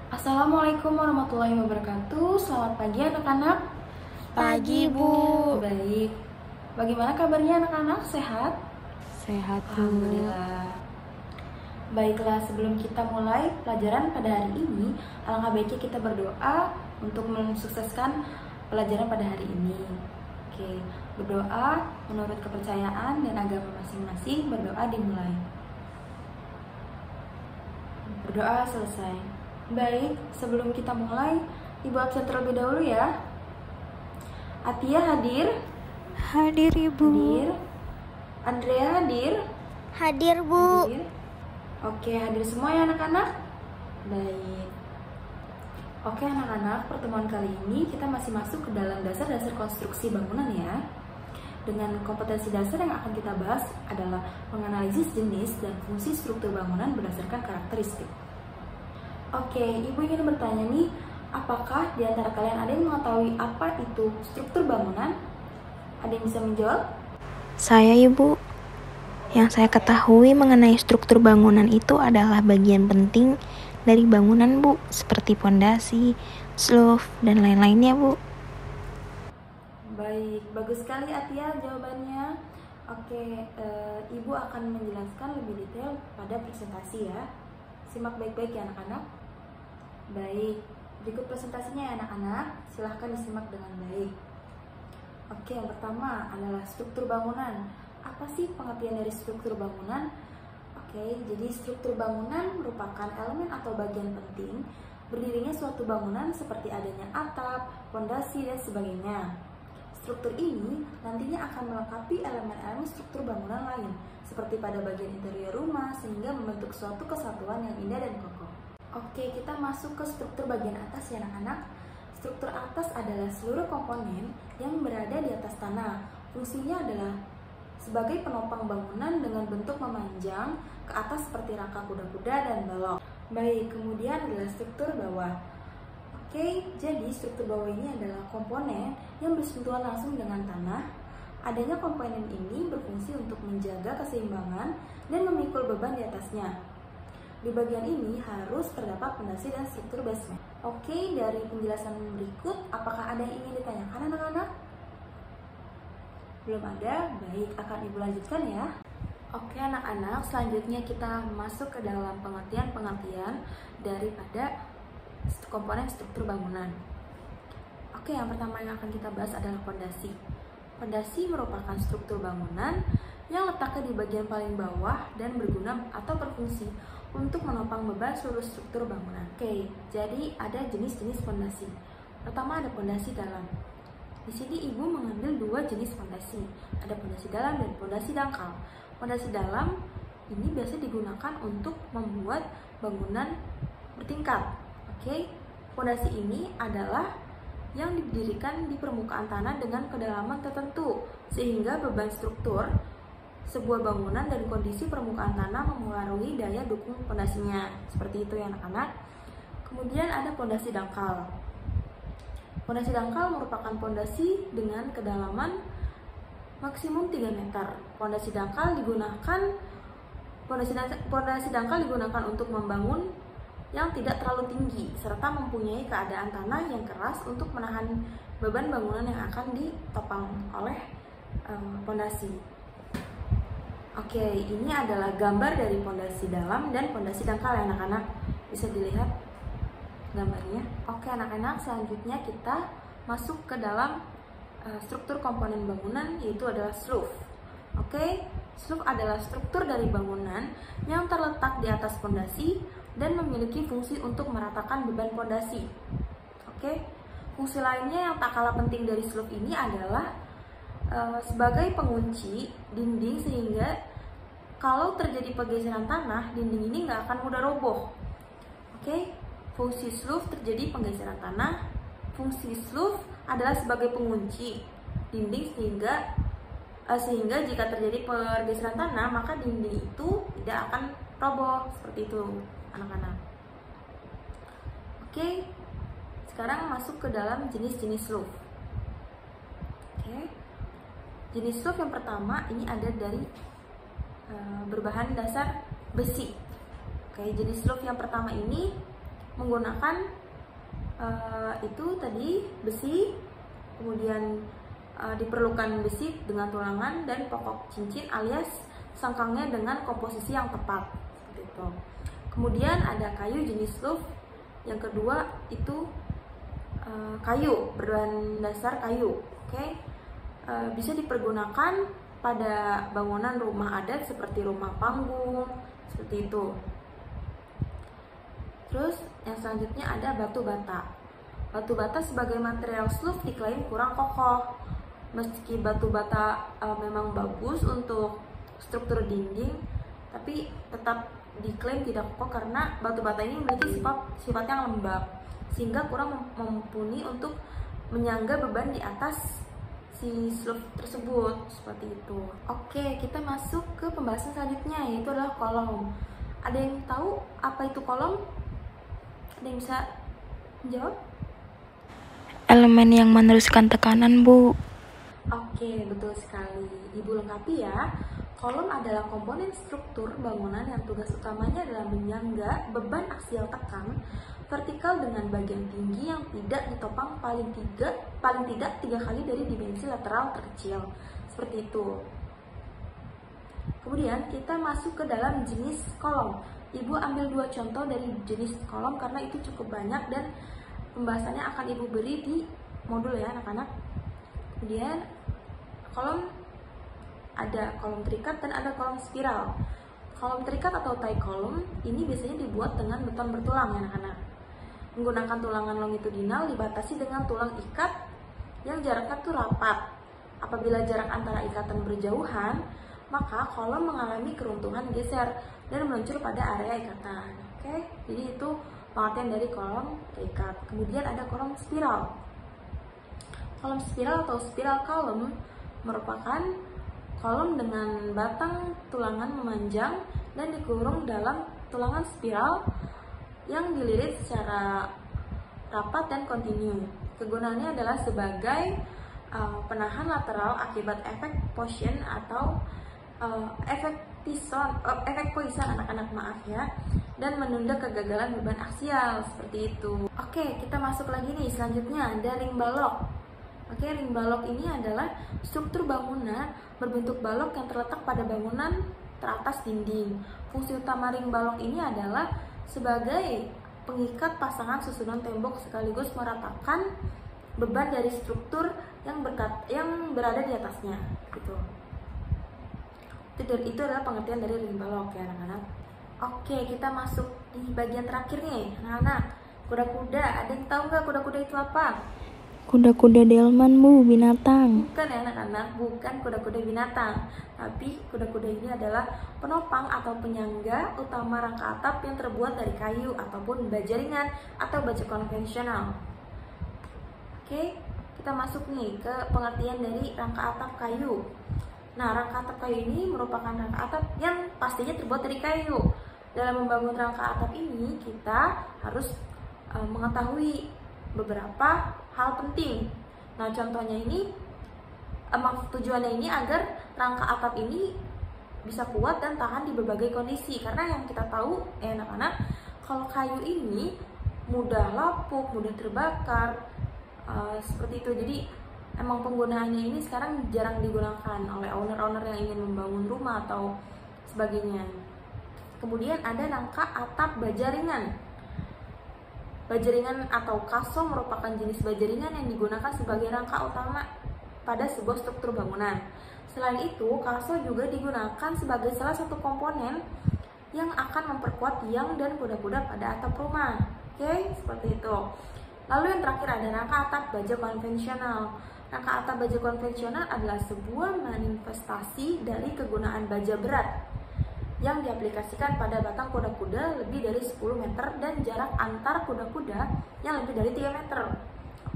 Assalamualaikum warahmatullahi wabarakatuh. Selamat pagi anak-anak. Pagi, Bu. Baik. Bagaimana kabarnya anak-anak? Sehat? Sehat, Bu. Alhamdulillah. Baiklah, sebelum kita mulai pelajaran pada hari ini, alangkah baiknya kita berdoa untuk mensukseskan pelajaran pada hari ini. Oke, berdoa menurut kepercayaan dan agama masing-masing. Berdoa dimulai. Berdoa selesai. Baik, sebelum kita mulai, Ibu absen terlebih dahulu ya. Atia hadir? Hadir, Ibu. Hadir. Andrea hadir? Hadir, Bu. Hadir. Oke, hadir semua ya anak-anak? Baik. Oke anak-anak, pertemuan kali ini kita masih masuk ke dalam dasar-dasar konstruksi bangunan ya. Dengan kompetensi dasar yang akan kita bahas adalah menganalisis jenis dan fungsi struktur bangunan berdasarkan karakteristik. Oke, Ibu ingin bertanya nih, apakah di antara kalian ada yang mengetahui apa itu struktur bangunan? Ada yang bisa menjawab? Saya, Ibu. Yang saya ketahui mengenai struktur bangunan itu adalah bagian penting dari bangunan, Bu, seperti pondasi, roof, dan lain-lainnya, Bu. Baik, bagus sekali Atia jawabannya. Oke, Ibu akan menjelaskan lebih detail pada presentasi ya. Simak baik-baik ya anak-anak. Baik, berikut presentasinya ya anak-anak. Silahkan disimak dengan baik. Oke, yang pertama adalah struktur bangunan. Apa sih pengertian dari struktur bangunan? Oke, jadi struktur bangunan merupakan elemen atau bagian penting berdirinya suatu bangunan seperti adanya atap, pondasi, dan sebagainya. Struktur ini nantinya akan melengkapi elemen-elemen struktur bangunan lain, seperti pada bagian interior rumah, sehingga membentuk suatu kesatuan yang indah dan kokoh. Oke, kita masuk ke struktur bagian atas ya anak-anak. Struktur atas adalah seluruh komponen yang berada di atas tanah. Fungsinya adalah sebagai penopang bangunan dengan bentuk memanjang ke atas seperti rangka kuda-kuda dan balok. Baik, kemudian adalah struktur bawah. Oke, jadi struktur bawah ini adalah komponen yang bersentuhan langsung dengan tanah. Adanya komponen ini berfungsi untuk menjaga keseimbangan dan memikul beban di atasnya. Di bagian ini harus terdapat pondasi dan struktur basement. Oke, dari penjelasan berikut, apakah ada yang ingin ditanyakan anak-anak? Belum ada? Baik, akan Ibu lanjutkan ya. Oke anak-anak, selanjutnya kita masuk ke dalam pengertian-pengertian daripada komponen struktur bangunan. Oke, yang pertama yang akan kita bahas adalah pondasi. Pondasi merupakan struktur bangunan yang letaknya di bagian paling bawah dan berguna atau berfungsi untuk menopang beban seluruh struktur bangunan. Oke, jadi ada jenis-jenis pondasi. Pertama ada pondasi dalam. Di sini Ibu mengambil dua jenis pondasi. Ada pondasi dalam dan pondasi dangkal. Pondasi dalam ini biasa digunakan untuk membuat bangunan bertingkat. Oke, pondasi ini adalah yang didirikan di permukaan tanah dengan kedalaman tertentu, sehingga beban struktur sebuah bangunan dan kondisi permukaan tanah mempengaruhi daya dukung pondasinya. Seperti itu ya anak-anak. Kemudian ada pondasi dangkal. Pondasi dangkal merupakan pondasi dengan kedalaman maksimum 3 meter. Pondasi dangkal digunakan untuk membangun yang tidak terlalu tinggi serta mempunyai keadaan tanah yang keras untuk menahan beban bangunan yang akan ditopang oleh pondasi. Oke, ini adalah gambar dari pondasi dalam dan pondasi dangkal ya anak-anak. Bisa dilihat gambarnya. Oke anak-anak, selanjutnya kita masuk ke dalam struktur komponen bangunan, yaitu adalah roof. Oke, roof adalah struktur dari bangunan yang terletak di atas pondasi dan memiliki fungsi untuk meratakan beban pondasi. Oke, fungsi lainnya yang tak kalah penting dari roof ini adalah sebagai pengunci dinding, sehingga kalau terjadi pergeseran tanah, dinding ini nggak akan mudah roboh. Oke, fungsi roof terjadi penggeseran tanah. Fungsi roof adalah sebagai pengunci dinding sehingga jika terjadi pergeseran tanah, maka dinding itu tidak akan roboh. Seperti itu anak-anak. Oke, sekarang masuk ke dalam jenis-jenis roof. Oke, jenis roof yang pertama ini ada dari berbahan dasar besi. Oke, jenis roof yang pertama ini menggunakan itu tadi besi, kemudian diperlukan besi dengan tulangan dan pokok cincin alias sangkangnya dengan komposisi yang tepat seperti itu. Kemudian ada kayu jenis loaf. Yang kedua itu kayu berbahan dasar kayu. Bisa dipergunakan pada bangunan rumah adat seperti rumah panggung seperti itu. Terus yang selanjutnya ada batu bata. Batu bata sebagai material sloop diklaim kurang kokoh. Meski batu bata memang bagus untuk struktur dinding, tapi tetap diklaim tidak kokoh karena batu bata ini memiliki sifat yang lembab sehingga kurang mumpuni untuk menyangga beban di atas si sloop tersebut seperti itu. Oke, kita masuk ke pembahasan selanjutnya, yaitu adalah kolom. Ada yang tahu apa itu kolom? Ada yang bisa menjawab? Elemen yang meneruskan tekanan, Bu. Oke, betul sekali. Ibu lengkapi ya. Kolom adalah komponen struktur bangunan yang tugas utamanya adalah menyangga beban aksial tekan vertikal dengan bagian tinggi yang tidak ditopang paling tidak 3 kali dari dimensi lateral terkecil. Seperti itu. Kemudian kita masuk ke dalam jenis kolom. Ibu ambil 2 contoh dari jenis kolom karena itu cukup banyak dan pembahasannya akan Ibu beri di modul ya anak-anak. Kemudian kolom ada kolom terikat dan ada kolom spiral. Kolom terikat atau tie column ini biasanya dibuat dengan beton bertulang ya anak-anak. Menggunakan tulangan longitudinal dibatasi dengan tulang ikat yang jaraknya tuh rapat. Apabila jarak antara ikatan berjauhan, maka kolom mengalami keruntuhan geser dan meluncur pada area ikatan. Jadi itu pengertian dari kolom terikat. Kemudian ada kolom spiral. Kolom spiral atau spiral column merupakan kolom dengan batang tulangan memanjang dan dikurung dalam tulangan spiral yang dililit secara rapat dan kontinu. Kegunaannya adalah sebagai penahan lateral akibat efek Poisson atau efek Poisson anak-anak maaf ya, dan menunda kegagalan beban aksial seperti itu. Oke, kita masuk lagi nih selanjutnya ada ring balok. Ring balok ini adalah struktur bangunan berbentuk balok yang terletak pada bangunan teratas dinding. Fungsi utama ring balok ini adalah sebagai pengikat pasangan susunan tembok sekaligus meratakan beban dari struktur yang berada di atasnya. Gitu. Itu adalah pengertian dari ring balok ya anak-anak. Oke, kita masuk di bagian terakhir nih anak-anak. Kuda-kuda, ada yang tahu nggak kuda-kuda itu apa? Kuda-kuda delman, Bu, binatang. Bukan ya anak-anak, bukan kuda-kuda binatang. Tapi kuda-kuda ini adalah penopang atau penyangga utama rangka atap yang terbuat dari kayu ataupun baja ringan atau baja konvensional. Oke, kita masuk nih ke pengertian dari rangka atap kayu. Nah, rangka atap kayu ini merupakan rangka atap yang pastinya terbuat dari kayu. Dalam membangun rangka atap ini, kita harus mengetahui beberapa hal penting. Nah, contohnya ini, tujuannya ini agar rangka atap ini bisa kuat dan tahan di berbagai kondisi. Karena yang kita tahu, anak-anak, kalau kayu ini mudah lapuk, mudah terbakar, seperti itu. Jadi emang penggunaannya ini sekarang jarang digunakan oleh owner-owner yang ingin membangun rumah atau sebagainya. Kemudian ada rangka atap baja ringan. Baja ringan atau kaso merupakan jenis baja ringan yang digunakan sebagai rangka utama pada sebuah struktur bangunan. Selain itu, kaso juga digunakan sebagai salah satu komponen yang akan memperkuat tiang dan kuda-kuda pada atap rumah. Oke, seperti itu. Lalu yang terakhir ada rangka atap baja konvensional. Rangka atap baja konvensional adalah sebuah manifestasi dari kegunaan baja berat yang diaplikasikan pada batang kuda-kuda lebih dari 10 meter dan jarak antar kuda-kuda yang lebih dari 3 meter.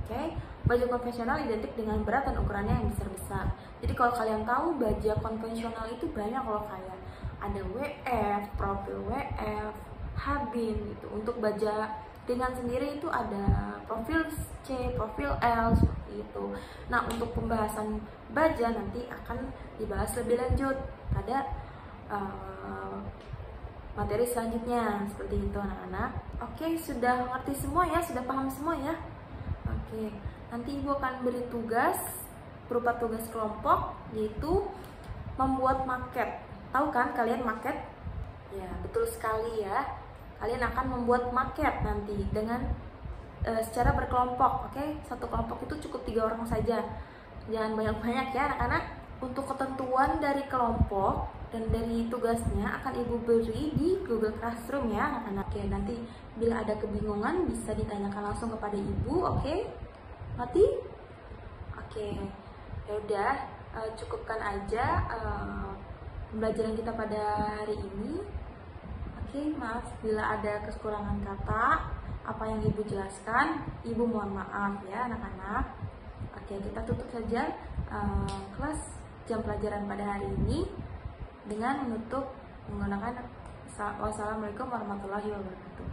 Oke, baja konvensional identik dengan berat dan ukurannya yang besar-besar. Jadi kalau kalian tahu baja konvensional itu banyak loh, kayak ada WF, profil WF, Habin gitu. Untuk baja ringan sendiri itu ada profil C, profil L seperti itu. Nah, untuk pembahasan baja nanti akan dibahas lebih lanjut pada materi selanjutnya. Seperti itu anak-anak. Oke, sudah ngerti semua ya, sudah paham semua ya. Oke, nanti ibu akan beri tugas berupa tugas kelompok, yaitu membuat maket. Tahu kan kalian maket? Ya, betul sekali ya. Kalian akan membuat maket nanti dengan secara berkelompok. Oke, satu kelompok itu cukup 3 orang saja. Jangan banyak-banyak ya anak-anak. Untuk ketentuan dari kelompok dan dari tugasnya akan ibu beri di Google Classroom ya anak-anak. Oke, nanti bila ada kebingungan bisa ditanyakan langsung kepada ibu. Oke, ngerti? Oke, ya udah, cukupkan aja pembelajaran kita pada hari ini. Oke, maaf bila ada kekurangan kata apa yang ibu jelaskan, ibu mohon maaf ya anak-anak. Oke, kita tutup saja kelas jam pelajaran pada hari ini dengan menutup menggunakan wassalamualaikum warahmatullahi wabarakatuh.